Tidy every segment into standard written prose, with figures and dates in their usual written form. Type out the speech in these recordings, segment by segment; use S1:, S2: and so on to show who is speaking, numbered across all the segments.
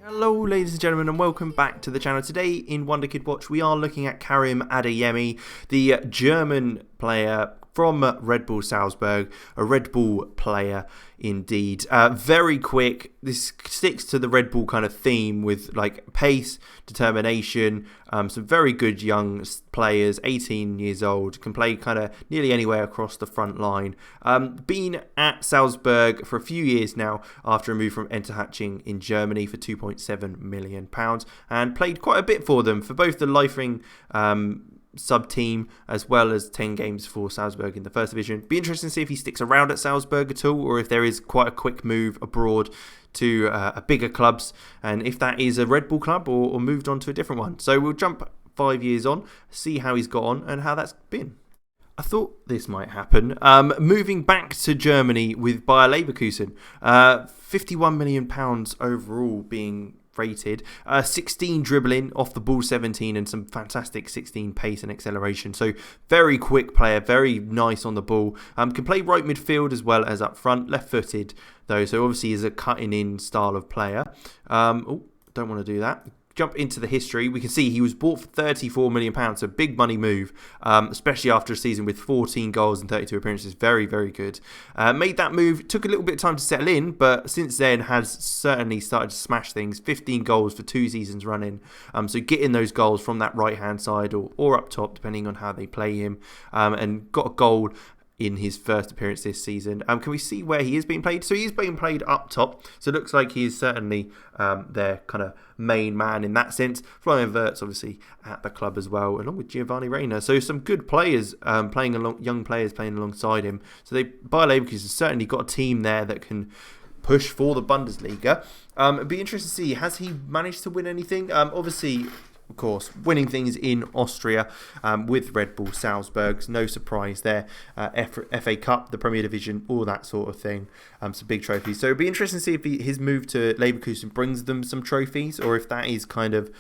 S1: Hello ladies and gentlemen, and welcome back to the channel. Today in Wonderkid Watch we are looking at Karim Adeyemi, the German player from Red Bull Salzburg, a Red Bull player indeed. Very quick. This sticks to the Red Bull kind of theme with like pace, determination, some very good young players, 18 years old, can play kind of nearly anywhere across the front line. Been at Salzburg for a few years now after a move from Enterhaching in Germany for £2.7 million and played quite a bit for them for both the Leifring sub-team as well as 10 games for Salzburg in the first division. Be interesting to see if he sticks around at Salzburg at all, or if there is quite a quick move abroad to bigger clubs, and if that is a Red Bull club or moved on to a different one. So we'll jump 5 years on, see how he's got on and how that's been. I thought this might happen. Moving back to Germany with Bayer Leverkusen, £51 million overall being rated, 16 dribbling off the ball, 17, and some fantastic 16 pace and acceleration. So very quick player, very nice on the ball. Can play right midfield as well as up front, left footed though, so obviously is a cutting in style of player. Don't want to do that. Jump into the history, we can see he was bought for £34 million, so big money move, especially after a season with 14 goals and 32 appearances. Very, very good. Made that move, took a little bit of time to settle in, but since then has certainly started to smash things. 15 goals for 2 seasons running, so getting those goals from that right-hand side or up top, depending on how they play him, and got a goal in his first appearance this season. Can we see where he is being played? So he is being played up top, so it looks like he is certainly their kind of main man in that sense. Florian Wirtz obviously at the club as well, along with Giovanni Reina. So some good players playing along, young players playing alongside him. So Bayer Leverkusen has certainly got a team there that can push for the Bundesliga. It'd be interesting to see, has he managed to win anything? Obviously, of course, winning things in Austria with Red Bull Salzburg, no surprise there. FA Cup, the Premier Division, all that sort of thing. Some big trophies. So it'd be interesting to see if his move to Leverkusen brings them some trophies, or if that is kind of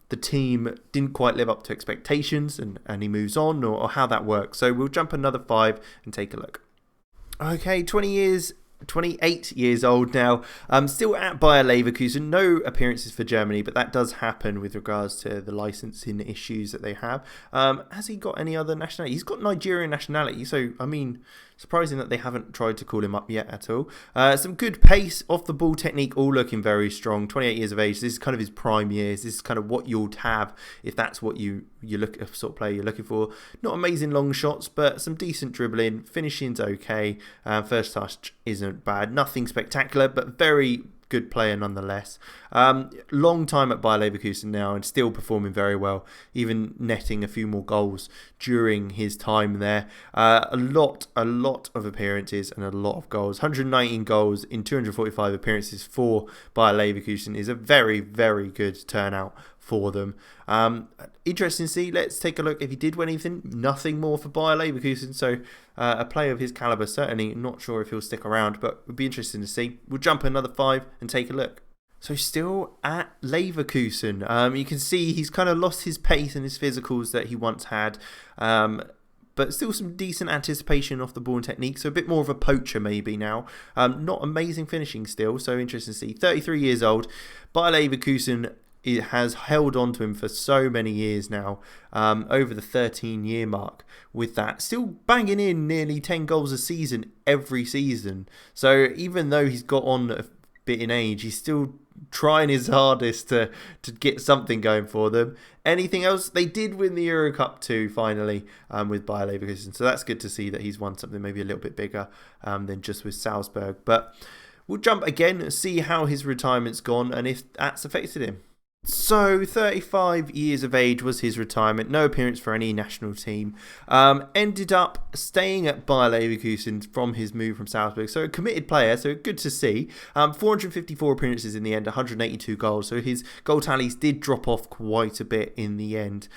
S1: the team didn't quite live up to expectations and he moves on, or how that works. So we'll jump another 5 and take a look. Okay, 28 years old now, still at Bayer Leverkusen, no appearances for Germany, but that does happen with regards to the licensing issues that they have. Has he got any other nationality? He's got Nigerian nationality, so I mean, surprising that they haven't tried to call him up yet at all. Some good pace, off the ball technique, all looking very strong. 28 years of age, this is kind of his prime years. This is kind of what you'll have if that's what you look at, sort of player you're looking for. Not amazing long shots, but some decent dribbling. Finishing's okay. First touch isn't bad. Nothing spectacular, but very good player nonetheless. Long time at Bayer Leverkusen now and still performing very well, even netting a few more goals during his time there. A lot of appearances and a lot of goals. 119 goals in 245 appearances for Bayer Leverkusen is a very, very good turnout for them. Interesting to see. Let's take a look if he did win anything. Nothing more for Bayer Leverkusen, so a player of his calibre, certainly not sure if he'll stick around, but it would be interesting to see. We'll jump another 5 and take a look. So still at Leverkusen, you can see he's kind of lost his pace and his physicals that he once had, but still some decent anticipation off the ball and technique, so a bit more of a poacher maybe now. Not amazing finishing still, so interesting to see. 33 years old, Bayer Leverkusen, it has held on to him for so many years now, over the 13-year mark with that. Still banging in nearly 10 goals a season every season. So even though he's got on a bit in age, he's still trying his hardest to get something going for them. Anything else? They did win the Euro Cup too, finally, with Bayer Leverkusen. So that's good to see that he's won something maybe a little bit bigger than just with Salzburg. But we'll jump again and see how his retirement's gone and if that's affected him. So 35 years of age was his retirement, no appearance for any national team. Ended up staying at Bayer Leverkusen from his move from Salzburg, so a committed player, so good to see. 454 appearances in the end, 182 goals, so his goal tallies did drop off quite a bit in the end.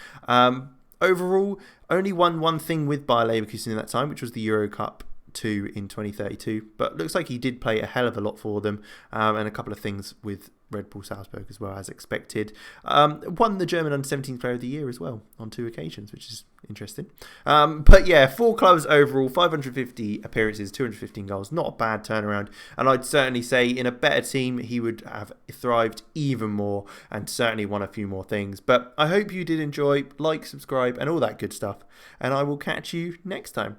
S1: Overall, only won one thing with Bayer Leverkusen in that time, which was the Euro Cup 2 in 2032, but looks like he did play a hell of a lot for them, and a couple of things with Red Bull Salzburg as well, as expected. Won the German Under-17 Player of the Year as well on 2 occasions, which is interesting. But yeah, 4 clubs overall, 550 appearances, 215 goals. Not a bad turnaround. And I'd certainly say in a better team, he would have thrived even more and certainly won a few more things. But I hope you did enjoy. Like, subscribe, and all that good stuff. And I will catch you next time.